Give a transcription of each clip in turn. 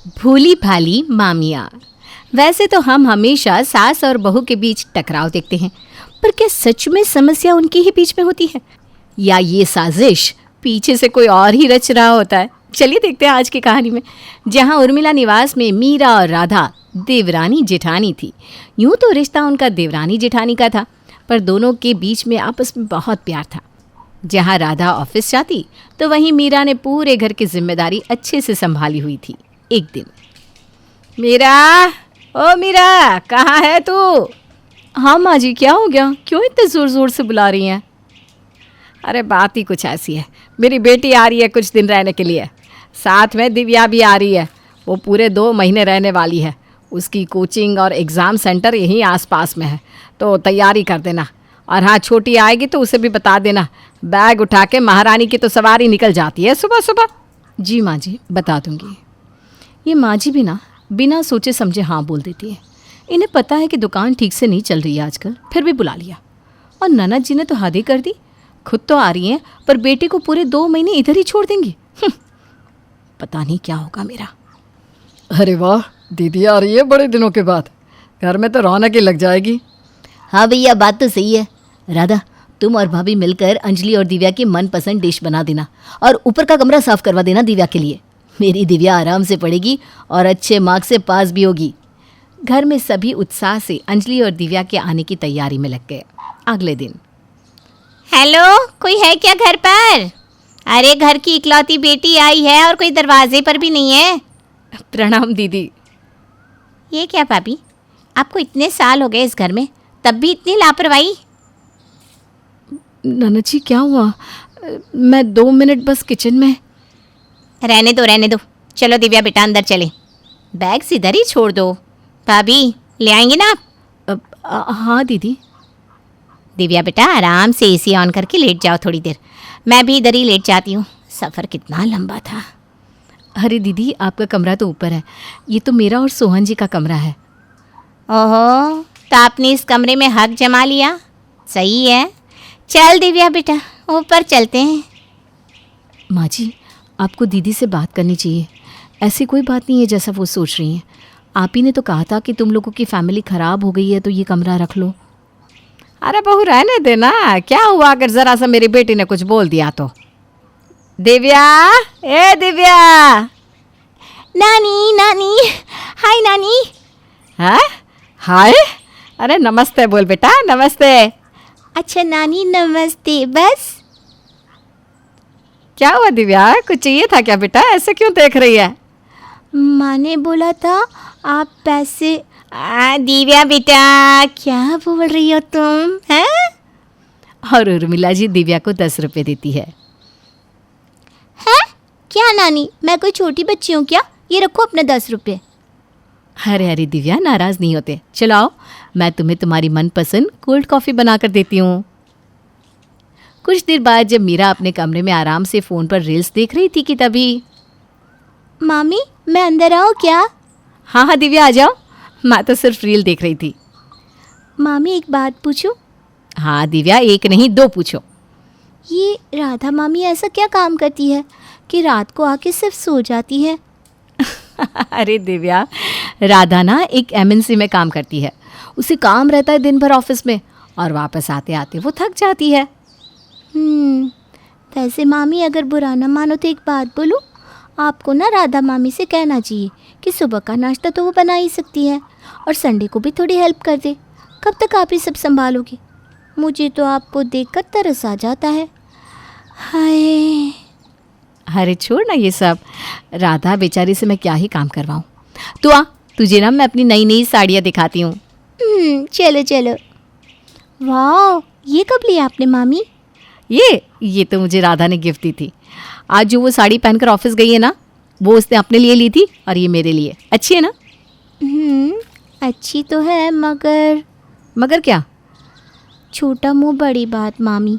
भोली भाली मामियाँ। वैसे तो हम हमेशा सास और बहू के बीच टकराव देखते हैं, पर क्या सच में समस्या उनके ही बीच में होती है, या ये साजिश पीछे से कोई और ही रच रहा होता है? चलिए देखते हैं आज की कहानी में, जहाँ उर्मिला निवास में मीरा और राधा देवरानी जेठानी थी। यूं तो रिश्ता उनका देवरानी जेठानी का था, पर दोनों के बीच में आपस में बहुत प्यार था। जहाँ राधा ऑफिस जाती तो वहीं मीरा ने पूरे घर की जिम्मेदारी अच्छे से संभाली हुई थी। एक दिन, मीरा, ओ मीरा, कहाँ है तू? हाँ माँ जी, क्या हो गया? क्यों इतने ज़ोर ज़ोर से बुला रही हैं? अरे बात ही कुछ ऐसी है, मेरी बेटी आ रही है कुछ दिन रहने के लिए, साथ में दिव्या भी आ रही है। वो पूरे 2 महीने रहने वाली है। उसकी कोचिंग और एग्ज़ाम सेंटर यहीं आसपास में है, तो तैयारी कर देना। और हाँ, छोटी आएगी तो उसे भी बता देना, बैग उठा के महारानी की तो सवारी निकल जाती है सुबह सुबह। जी माँ जी, बता दूँगी। ये माँ जी भी ना बिना सोचे समझे हाँ बोल देती है। इन्हें पता है कि दुकान ठीक से नहीं चल रही है आजकल, फिर भी बुला लिया। और ननद जी ने तो हद ही कर दी, खुद तो आ रही हैं पर बेटी को पूरे 2 महीने इधर ही छोड़ देंगी। पता नहीं क्या होगा मेरा। अरे वाह, दीदी आ रही है बड़े दिनों के बाद, घर में तो रौनक ही लग जाएगी। हाँ भैया, बात तो सही है। राधा, तुम और भाभी मिलकर अंजलि और दिव्या की मनपसंद डिश बना देना और ऊपर का कमरा साफ करवा देना दिव्या के लिए। मेरी दिव्या आराम से पढ़ेगी और अच्छे मार्क्स से पास भी होगी। घर में सभी उत्साह से अंजलि और दिव्या के आने की तैयारी में लग गए। अगले दिन, हेलो, कोई है क्या घर पर? अरे घर की इकलौती बेटी आई है और कोई दरवाजे पर भी नहीं है। प्रणाम दीदी। ये क्या भाभी, आपको इतने साल हो गए इस घर में, तब भी इतनी लापरवाही? ननद जी क्या हुआ? मैं 2 मिनट बस किचन में। रहने दो। चलो दिव्या बेटा, अंदर चले। बैग इधर ही छोड़ दो। भाभी, ले आएंगी ना आप? हाँ दीदी। दिव्या बेटा, आराम से एसी ऑन करके लेट जाओ थोड़ी देर। मैं भी इधर ही लेट जाती हूँ, सफ़र कितना लंबा था। अरे दीदी, आपका कमरा तो ऊपर है, ये तो मेरा और सोहन जी का कमरा है। ओहो, तो आपने इस कमरे में हक जमा लिया। सही है, चल दिव्या बेटा, ऊपर चलते हैं। माँ जी, आपको दीदी से बात करनी चाहिए। ऐसी कोई बात नहीं है जैसा वो सोच रही हैं। आप ही ने तो कहा था कि तुम लोगों की फैमिली ख़राब हो गई है तो ये कमरा रख लो। अरे बहू, रहने देना, क्या हुआ अगर ज़रा सा मेरी बेटी ने कुछ बोल दिया तो? दिव्या, ए दिव्या। नानी, हाय नानी। हाँ, हाय, अरे नमस्ते बोल बेटा, नमस्ते। अच्छा नानी, नमस्ते। बस क्या हुआ दिव्या, कुछ चाहिए था क्या बेटा? ऐसे क्यों देख रही है? माँ ने बोला था आप पैसे। दिव्या बेटा, क्या बोल रही हो तुम? हैं? और उर्मिला जी दिव्या को 10 रुपये देती है। क्या नानी, मैं कोई छोटी बच्ची हूँ क्या? ये रखो अपने 10 रुपये। अरे दिव्या, नाराज़ नहीं होते। चलो आओ, मैं तुम्हें तुम्हारी मनपसंद कोल्ड कॉफ़ी बना कर देती हूँ। कुछ देर बाद जब मीरा अपने कमरे में आराम से फ़ोन पर रील्स देख रही थी कि तभी, मामी, मैं अंदर आऊँ क्या? हाँ दिव्या, आ जाओ। मैं तो सिर्फ रील देख रही थी। मामी, एक बात पूछूं? हाँ दिव्या, एक नहीं 2 पूछो। ये राधा मामी ऐसा क्या काम करती है कि रात को आके सिर्फ सो जाती है? अरे दिव्या, राधा ना एक MNC में काम करती है। उसे काम रहता है दिन भर ऑफिस में, और वापस आते आते वो थक जाती है। वैसे मामी, अगर बुरा ना मानो तो एक बात बोलूं, आपको ना राधा मामी से कहना चाहिए कि सुबह का नाश्ता तो वो बना ही सकती है और संडे को भी थोड़ी हेल्प कर दे। कब तक आप ही सब संभालोगे? मुझे तो आपको देखकर तरस आ जाता है। हाय। अरे छोड़ ना ये सब, राधा बेचारी से मैं क्या ही काम करवाऊँ। तू आ, तुझे ना मैं अपनी नई नई साड़ियाँ दिखाती हूँ। चलो। वाह, ये कब लिया आपने मामी? ये तो मुझे राधा ने गिफ्ट दी थी। आज जो वो साड़ी पहनकर ऑफिस गई है ना, वो उसने अपने लिए ली थी और ये मेरे लिए। अच्छी है ना? अच्छी तो है, मगर क्या? छोटा मुंह बड़ी बात मामी।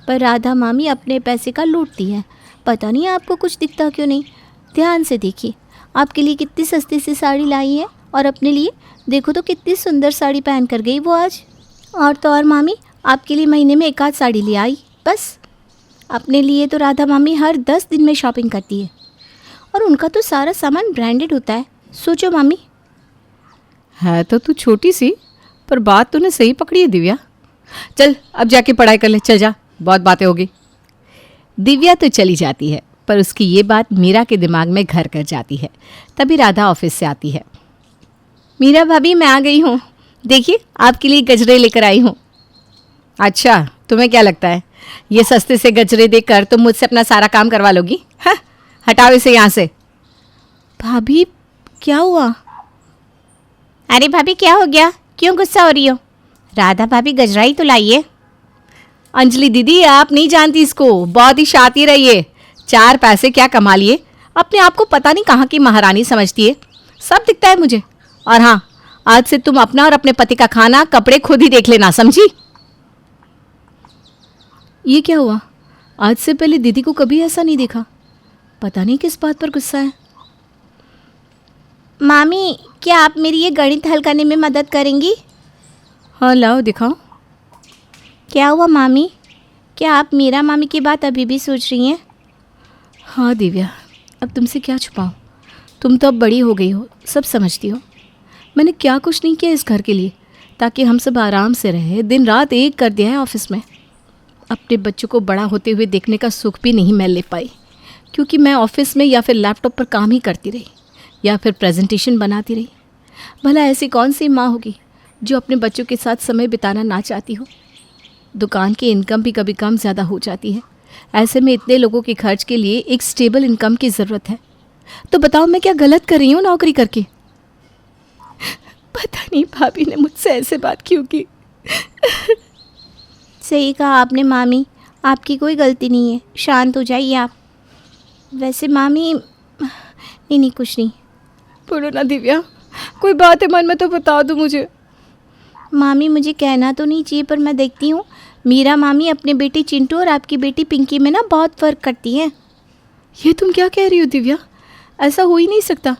पर राधा मामी अपने पैसे का लूटती है। पता नहीं आपको कुछ दिखता क्यों नहीं। ध्यान से देखिए, आपके लिए कितनी सस्ती सी साड़ी लाई है और अपने लिए देखो तो कितनी सुंदर साड़ी पहन कर गई वो आज। और तो और मामी, आपके लिए महीने में 1 आध साड़ी ले आई बस। अपने लिए तो राधा मामी हर 10 दिन में शॉपिंग करती है। और उनका तो सारा सामान ब्रांडेड होता है। सोचो मामी। है तो तू छोटी सी, पर बात तूने सही पकड़ी है दिव्या। चल अब जाके पढ़ाई कर ले, चल जा, बहुत बातें होगी। दिव्या तो चली जाती है, पर उसकी ये बात मीरा के दिमाग में घर कर जाती है। तभी राधा ऑफिस से आती है। मीरा भाभी, मैं आ गई हूँ, देखिए आपके लिए गजरे लेकर आई हूँ। अच्छा, तुम्हें क्या लगता है ये सस्ते से गजरे देकर तुम मुझसे अपना सारा काम करवा लोगी? हाँ, हटाओ इसे यहाँ से। भाभी क्या हुआ? अरे भाभी क्या हो गया, क्यों गुस्सा हो रही हो? राधा भाभी गजरा ही तो लाइए। अंजलि दीदी, आप नहीं जानती इसको, बहुत ही शातिर है ये। 4 पैसे क्या कमा लिए, अपने आप को पता नहीं कहाँ की महारानी समझती है। सब दिखता है मुझे। और हाँ, आज से तुम अपना और अपने पति का खाना कपड़े खुद ही देख लेना, समझी? ये क्या हुआ? आज से पहले दीदी को कभी ऐसा नहीं देखा। पता नहीं किस बात पर गुस्सा है। मामी, क्या आप मेरी ये गणित हल करने में मदद करेंगी? हाँ लाओ दिखाओ। क्या हुआ मामी? क्या आप मीरा मामी की बात अभी भी सोच रही हैं? हाँ दिव्या, अब तुमसे क्या छुपाऊँ? तुम तो अब बड़ी हो गई हो, सब समझती हो। मैंने क्या कुछ नहीं किया इस घर के लिए, ताकि हम सब आराम से रहे। दिन रात एक कर दिया है ऑफिस में। अपने बच्चों को बड़ा होते हुए देखने का सुख भी नहीं मैं ले पाई, क्योंकि मैं ऑफिस में या फिर लैपटॉप पर काम ही करती रही या फिर प्रेजेंटेशन बनाती रही। भला ऐसी कौन सी माँ होगी जो अपने बच्चों के साथ समय बिताना ना चाहती हो? दुकान की इनकम भी कभी कम ज़्यादा हो जाती है। ऐसे में इतने लोगों के खर्च के लिए एक स्टेबल इनकम की ज़रूरत है। तो बताओ मैं क्या गलत कर रही हूँ नौकरी करके? पता नहीं भाभी ने मुझसे ऐसे बात क्यों की। सही कहा आपने मामी, आपकी कोई गलती नहीं है, शांत हो जाइए आप। वैसे मामी, नहीं कुछ नहीं। बोलो ना दिव्या, कोई बात है मन में तो बता दो मुझे। मामी, मुझे कहना तो नहीं चाहिए, पर मैं देखती हूँ मीरा मामी अपने बेटे चिंटू और आपकी बेटी पिंकी में ना बहुत फ़र्क करती हैं। ये तुम क्या कह रही हो दिव्या? ऐसा हो ही नहीं सकता।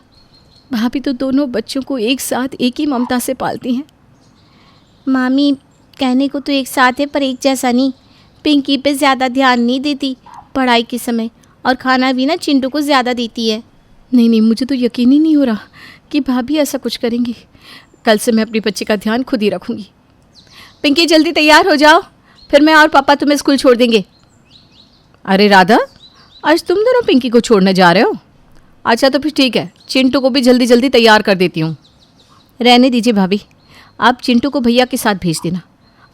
भाभी तो दोनों बच्चों को एक साथ एक ही ममता से पालती हैं। मामी, कहने को तो एक साथ है पर एक जैसा नहीं। पिंकी पे ज़्यादा ध्यान नहीं देती पढ़ाई के समय, और खाना भी ना चिंटू को ज़्यादा देती है। नहीं, मुझे तो यकीन ही नहीं हो रहा कि भाभी ऐसा कुछ करेंगी। कल से मैं अपनी बच्ची का ध्यान खुद ही रखूँगी। पिंकी जल्दी तैयार हो जाओ, फिर मैं और पापा तुम्हें स्कूल छोड़ देंगे। अरे राधा, आज तुम दोनों पिंकी को छोड़ने जा रहे हो? अच्छा तो फिर ठीक है, चिंटू को भी जल्दी जल्दी तैयार कर देती हूँ। रहने दीजिए भाभी, आप चिंटू को भैया के साथ भेज देना।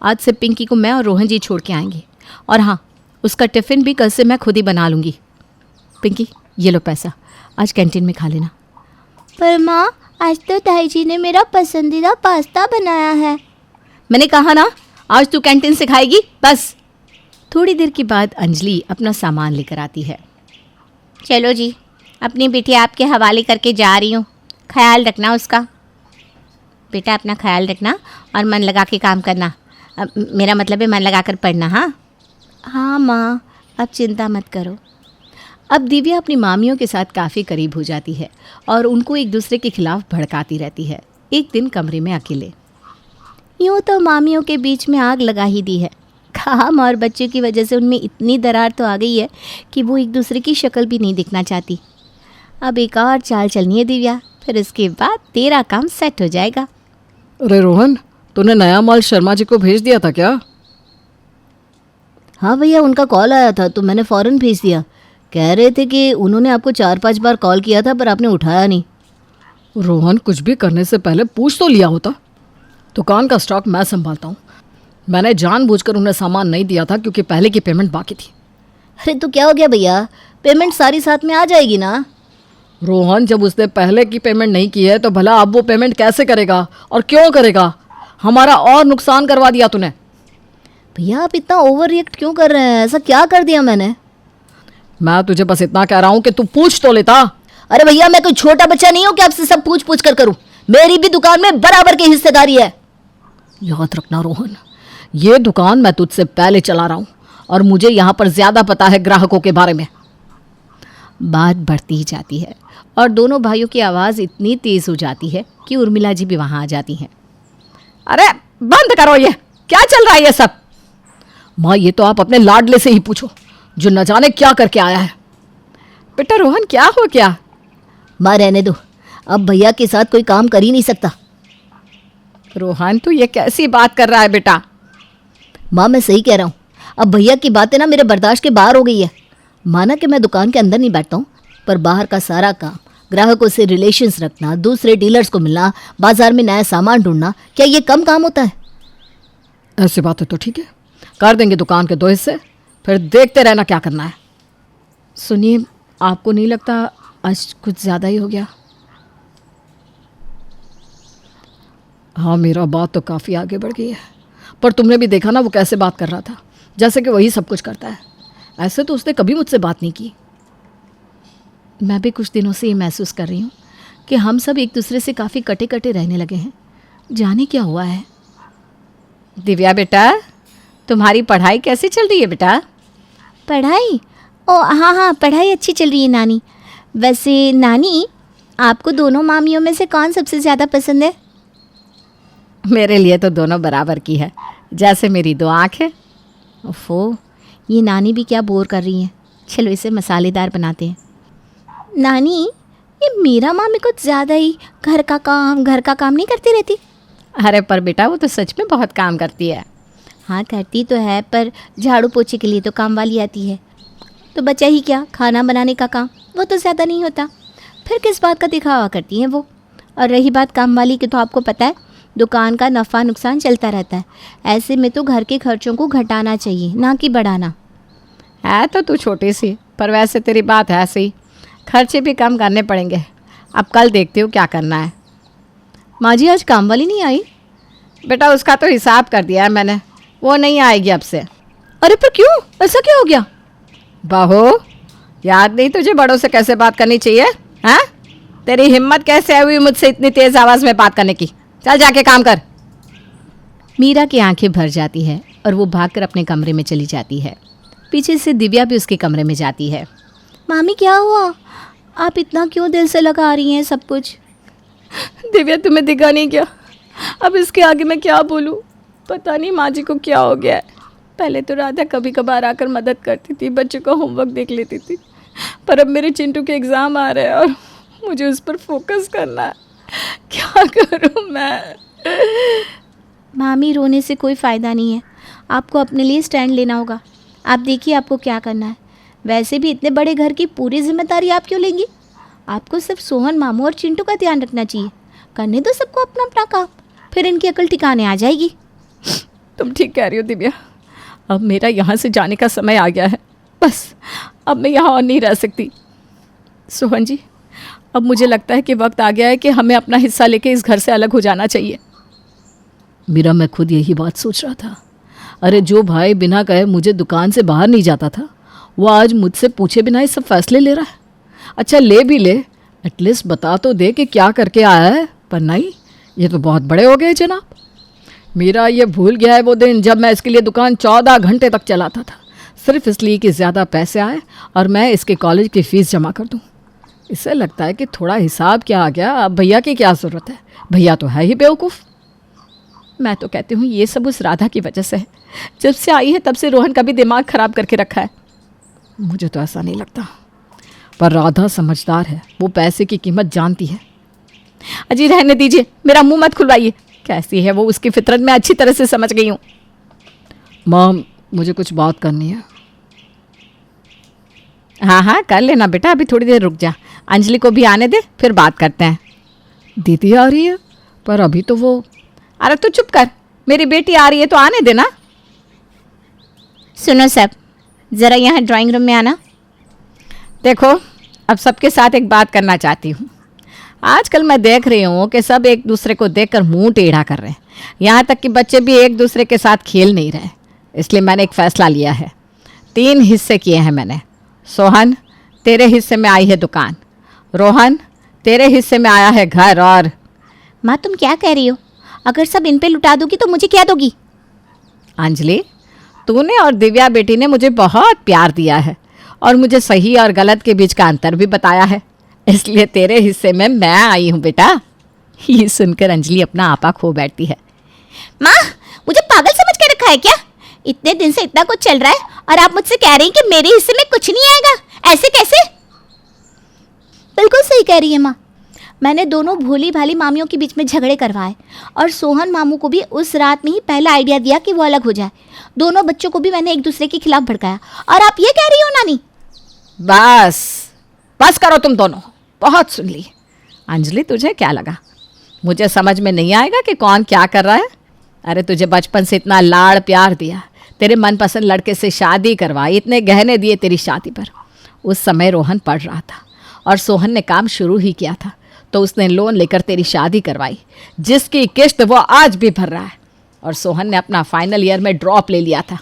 आज से पिंकी को मैं और रोहन जी छोड़ के आएंगे। और हाँ, उसका टिफ़िन भी कल से मैं खुद ही बना लूँगी। पिंकी, ये लो पैसा, आज कैंटीन में खा लेना। पर माँ, आज तो ताई जी ने मेरा पसंदीदा पास्ता बनाया है। मैंने कहा ना, आज तू कैंटीन से खाएगी बस। थोड़ी देर के बाद अंजलि अपना सामान लेकर आती है। चलो जी, अपनी बेटी आपके हवाले करके जा रही हूँ, ख्याल रखना उसका। बेटा अपना ख्याल रखना और मन लगा के काम करना। मेरा मतलब है मन लगा कर पढ़ना। हाँ हाँ माँ, अब चिंता मत करो। अब दिव्या अपनी मामियों के साथ काफ़ी करीब हो जाती है और उनको एक दूसरे के खिलाफ भड़काती रहती है। एक दिन कमरे में अकेले, यूँ तो मामियों के बीच में आग लगा ही दी है। काम और बच्चों की वजह से उनमें इतनी दरार तो आ गई है कि वो एक दूसरे की शक्ल भी नहीं दिखना चाहती। अब एक और चाल चलनी है दिव्या, फिर उसके बाद तेरा काम सेट हो जाएगा। अरे रोहन, तूने नया माल शर्मा जी को भेज दिया था क्या? हाँ भैया, उनका कॉल आया था तो मैंने फ़ौरन भेज दिया। कह रहे थे कि उन्होंने आपको 4-5 बार कॉल किया था पर आपने उठाया नहीं। रोहन, कुछ भी करने से पहले पूछ तो लिया होता। दुकान का स्टॉक मैं संभालता हूँ। मैंने जानबूझकर उन्हें सामान नहीं दिया था क्योंकि पहले की पेमेंट बाकी थी। अरे तो क्या हो गया भैया, पेमेंट सारी साथ में आ जाएगी ना। रोहन, जब उसने पहले की पेमेंट नहीं की है तो भला अब वो पेमेंट कैसे करेगा और क्यों करेगा? हमारा और नुकसान करवा दिया तूने। भैया आप इतना ओवर रिएक्ट क्यों कर रहे हैं? ऐसा क्या कर दिया मैंने? मैं तुझे बस इतना कह रहा हूँ कि तू पूछ तो लेता। अरे भैया, मैं कोई छोटा बच्चा नहीं हूँ कि आपसे सब पूछ पूछ कर करूँ। मेरी भी दुकान में बराबर की हिस्सेदारी है। याद रखना रोहन, ये दुकान मैं तुझसे पहले चला रहा हूँ और मुझे यहाँ पर ज़्यादा पता है ग्राहकों के बारे में। बात बढ़ती ही जाती है और दोनों भाइयों की आवाज़ इतनी तेज़ हो जाती है कि उर्मिला जी भी वहाँ आ जाती हैं। अरे बंद करो, ये क्या चल रहा है ये सब? माँ, ये तो आप अपने लाडले से ही पूछो जो न जाने क्या करके आया है। बेटा रोहन, क्या हो गया? माँ रहने दो, अब भैया के साथ कोई काम कर ही नहीं सकता। रोहन तू ये कैसी बात कर रहा है बेटा? माँ मैं सही कह रहा हूँ, अब भैया की बातें ना मेरे बर्दाश्त के बाहर हो गई है। माना कि मैं दुकान के अंदर नहीं बैठता हूँ, पर बाहर का सारा काम, ग्राहकों से रिलेशंस रखना, दूसरे डीलर्स को मिलना, बाजार में नया सामान ढूंढना, क्या ये कम काम होता है? ऐसी बात है तो ठीक है, कर देंगे दुकान के 2 हिस्से, फिर देखते रहना क्या करना है। सुनिए, आपको नहीं लगता आज कुछ ज़्यादा ही हो गया? हाँ, मेरा बात तो काफ़ी आगे बढ़ गई है, पर तुमने भी देखा ना वो कैसे बात कर रहा था, जैसे कि वही सब कुछ करता है। ऐसे तो उसने कभी मुझसे बात नहीं की। मैं भी कुछ दिनों से ये महसूस कर रही हूँ कि हम सब एक दूसरे से काफ़ी कटे कटे रहने लगे हैं। जाने क्या हुआ है। दिव्या बेटा, तुम्हारी पढ़ाई कैसी चल रही है बेटा? पढ़ाई? ओ हाँ हाँ, पढ़ाई अच्छी चल रही है नानी। वैसे नानी, आपको दोनों मामियों में से कौन सबसे ज़्यादा पसंद है? मेरे लिए तो दोनों बराबर की है, जैसे मेरी 2 आँखें। ओफो, ये नानी भी क्या बोर कर रही हैं। चलो इसे मसालेदार बनाते हैं। नानी, ये मेरा मामी कुछ ज़्यादा ही घर का काम नहीं करती रहती? अरे पर बेटा, वो तो सच में बहुत काम करती है। हाँ करती तो है, पर झाड़ू पोछे के लिए तो काम वाली आती है। तो बचा ही क्या खाना बनाने का काम, वो तो ज़्यादा नहीं होता। फिर किस बात का दिखावा करती हैं वो। और रही बात काम वाली की, तो आपको पता है दुकान का नफ़ा नुकसान चलता रहता है। ऐसे में तो घर के खर्चों को घटाना चाहिए, ना कि बढ़ाना। है तो तू छोटी सी, पर वैसे तेरी बात है ऐसे ही, खर्चे भी कम करने पड़ेंगे। अब कल देखती हूँ क्या करना है। माँ जी, आज काम वाली नहीं आई? बेटा उसका तो हिसाब कर दिया है मैंने, वो नहीं आएगी अब से। अरे पर क्यों, ऐसा क्या हो गया? बहू, याद नहीं तुझे बड़ों से कैसे बात करनी चाहिए? हाँ, तेरी हिम्मत कैसे हुई मुझसे इतनी तेज़ आवाज़ में बात करने की? चल जाके काम कर। मीरा की आंखें भर जाती है और वो भागकर अपने कमरे में चली जाती है। पीछे से दिव्या भी उसके कमरे में जाती है। मामी क्या हुआ? आप इतना क्यों दिल से लगा रही हैं सब कुछ? दिव्या, तुम्हें दिखा नहीं क्या? अब इसके आगे मैं क्या बोलूं? पता नहीं माँ जी को क्या हो गया है। पहले तो राधा कभी कभार आकर मदद करती थी, बच्चों का होमवर्क देख लेती थी, पर अब मेरे चिंटू के एग्ज़ाम आ रहे हैं और मुझे उस पर फोकस करना है। क्या करूं मैं? मामी, रोने से कोई फ़ायदा नहीं है। आपको अपने लिए स्टैंड लेना होगा। आप देखिए आपको क्या करना है। वैसे भी इतने बड़े घर की पूरी जिम्मेदारी आप क्यों लेंगी? आपको सिर्फ सोहन मामू और चिंटू का ध्यान रखना चाहिए। करने दो सबको अपना अपना काम, फिर इनकी अकल ठिकाने आ जाएगी। तुम ठीक कह रही हो दिव्या, अब मेरा यहाँ से जाने का समय आ गया है। बस अब मैं यहाँ और नहीं रह सकती। सोहन जी, अब मुझे लगता है कि वक्त आ गया है कि हमें अपना हिस्सा लेके इस घर से अलग हो जाना चाहिए। मेरा मैं खुद यही बात सोच रहा था। अरे जो भाई बिना कहे मुझे दुकान से बाहर नहीं जाता था, वो आज मुझसे पूछे बिना ये सब फैसले ले रहा है। अच्छा ले भी ले, एटलीस्ट बता तो दे कि क्या करके आया है। पर नहीं, ये तो बहुत बड़े हो गए जनाब। मेरा ये भूल गया है वो दिन जब मैं इसके लिए दुकान 14 घंटे तक चलाता था, सिर्फ इसलिए कि ज़्यादा पैसे आए और मैं इसके कॉलेज की फ़ीस जमा कर दूँ। इससे लगता है कि थोड़ा हिसाब क्या आ गया। अब भैया की क्या ज़रूरत है, भैया तो है ही बेवकूफ़। मैं तो कहती हूँ ये सब उस राधा की वजह से है। जब से आई है तब से रोहन का भी दिमाग ख़राब करके रखा है। मुझे तो ऐसा नहीं लगता, पर राधा समझदार है, वो पैसे की कीमत जानती है। अजी रहने दीजिए, मेरा मुंह मत खुलवाइए। कैसी है वो, उसकी फितरत मैं अच्छी तरह से समझ गई हूँ। माँ, मुझे कुछ बात करनी है। हाँ हाँ कर लेना बेटा, अभी थोड़ी देर रुक जा, अंजलि को भी आने दे, फिर बात करते हैं। दीदी आ रही है, पर अभी तो वो। अरे तू चुप कर, मेरी बेटी आ रही है तो आने देना। सुनो सब, ज़रा यहाँ ड्राइंग रूम में आना। देखो, अब सबके साथ एक बात करना चाहती हूँ। आजकल मैं देख रही हूँ कि सब एक दूसरे को देखकर मुंह टेढ़ा कर रहे हैं, यहाँ तक कि बच्चे भी एक दूसरे के साथ खेल नहीं रहे। इसलिए मैंने एक फ़ैसला लिया है, 3 हिस्से किए हैं मैंने। सोहन, तेरे हिस्से में आई है दुकान। रोहन, तेरे हिस्से में आया है घर। और माँ, तुम क्या कह रही हो? अगर सब इन पे लुटा दोगी तो मुझे क्या दोगी? अंजलि, तूने और दिव्या बेटी ने मुझे बहुत प्यार दिया है और मुझे सही और गलत के बीच का अंतर भी बताया है, इसलिए तेरे हिस्से में मैं आई हूँ बेटा। ये सुनकर अंजलि अपना आपा खो बैठती है। माँ, मुझे पागल समझ के रखा है क्या? इतने दिन से इतना कुछ चल रहा है और आप मुझसे कह रही हैं कि मेरे हिस्से में कुछ नहीं आएगा? ऐसे कैसे? बिल्कुल सही कह रही है माँ। मैंने दोनों भोली भाली मामियों के बीच में झगड़े करवाए और सोहन मामू को भी उस रात में ही पहला आइडिया दिया कि वो अलग हो जाए। दोनों बच्चों को भी मैंने एक दूसरे के खिलाफ भड़काया। और आप ये कह रही हो नानी? बस बस करो तुम दोनों, बहुत सुन ली। अंजलि तुझे क्या लगा मुझे समझ में नहीं आएगा कि कौन क्या कर रहा है? अरे तुझे बचपन से इतना लाड़ प्यार दिया, तेरे मनपसंद लड़के से शादी करवाई, इतने गहने दिए तेरी शादी पर। उस समय रोहन पढ़ रहा था और सोहन ने काम शुरू ही किया था, तो उसने लोन लेकर तेरी शादी करवाई, जिसकी किस्त वो आज भी भर रहा है। और सोहन ने अपना फाइनल ईयर में ड्रॉप ले लिया था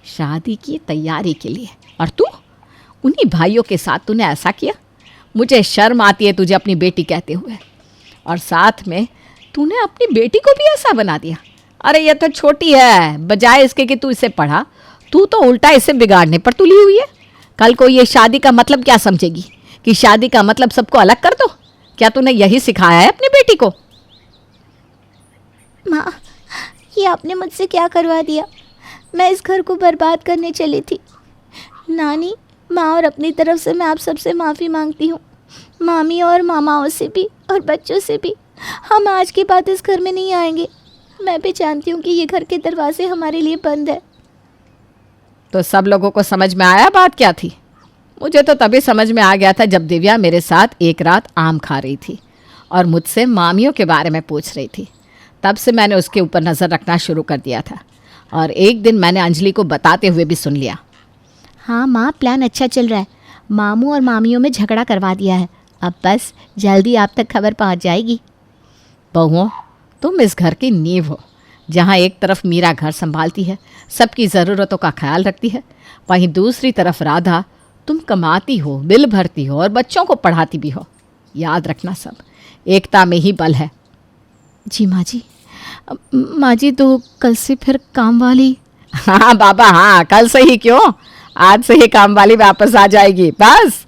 शादी की तैयारी के लिए। और तू उन्हीं भाइयों के साथ तूने ऐसा किया? मुझे शर्म आती है तुझे अपनी बेटी कहते हुए। और साथ में तूने अपनी बेटी को भी ऐसा बना दिया। अरे ये तो छोटी है, बजाय इसके कि तू इसे पढ़ा, तू तो उल्टा इसे बिगाड़ने पर तुली हुई है। कल को ये शादी का मतलब क्या समझेगी कि शादी का मतलब सबको अलग कर दो? क्या तूने यही सिखाया है अपनी बेटी को? माँ, ये आपने मुझसे क्या करवा दिया? मैं इस घर को बर्बाद करने चली थी। नानी, माँ और अपनी तरफ से मैं आप सबसे माफ़ी मांगती हूँ, मामी और मामाओं से भी और बच्चों से भी। हम आज के बाद इस घर में नहीं आएंगे। मैं भी जानती हूँ कि ये घर के दरवाजे हमारे लिए बंद है। तो सब लोगों को समझ में आया बात क्या थी? मुझे तो तभी समझ में आ गया था जब दिव्या मेरे साथ एक रात आम खा रही थी और मुझसे मामियों के बारे में पूछ रही थी। तब से मैंने उसके ऊपर नज़र रखना शुरू कर दिया था और एक दिन मैंने अंजलि को बताते हुए भी सुन लिया। हाँ माँ, प्लान अच्छा चल रहा है। मामू और मामियों में झगड़ा करवा दिया है। अब बस जल्दी आप तक खबर पहुँच जाएगी। बहुओं, तुम इस घर की नींव हो। जहाँ एक तरफ मीरा घर संभालती है, सबकी ज़रूरतों का ख्याल रखती है, वहीं दूसरी तरफ राधा, तुम कमाती हो, बिल भरती हो और बच्चों को पढ़ाती भी हो। याद रखना, सब एकता में ही बल है। जी माँ जी। माँ जी तो कल से फिर काम वाली। हाँ बाबा हाँ, कल से ही क्यों, आज से ही काम वाली वापस आ जाएगी बस।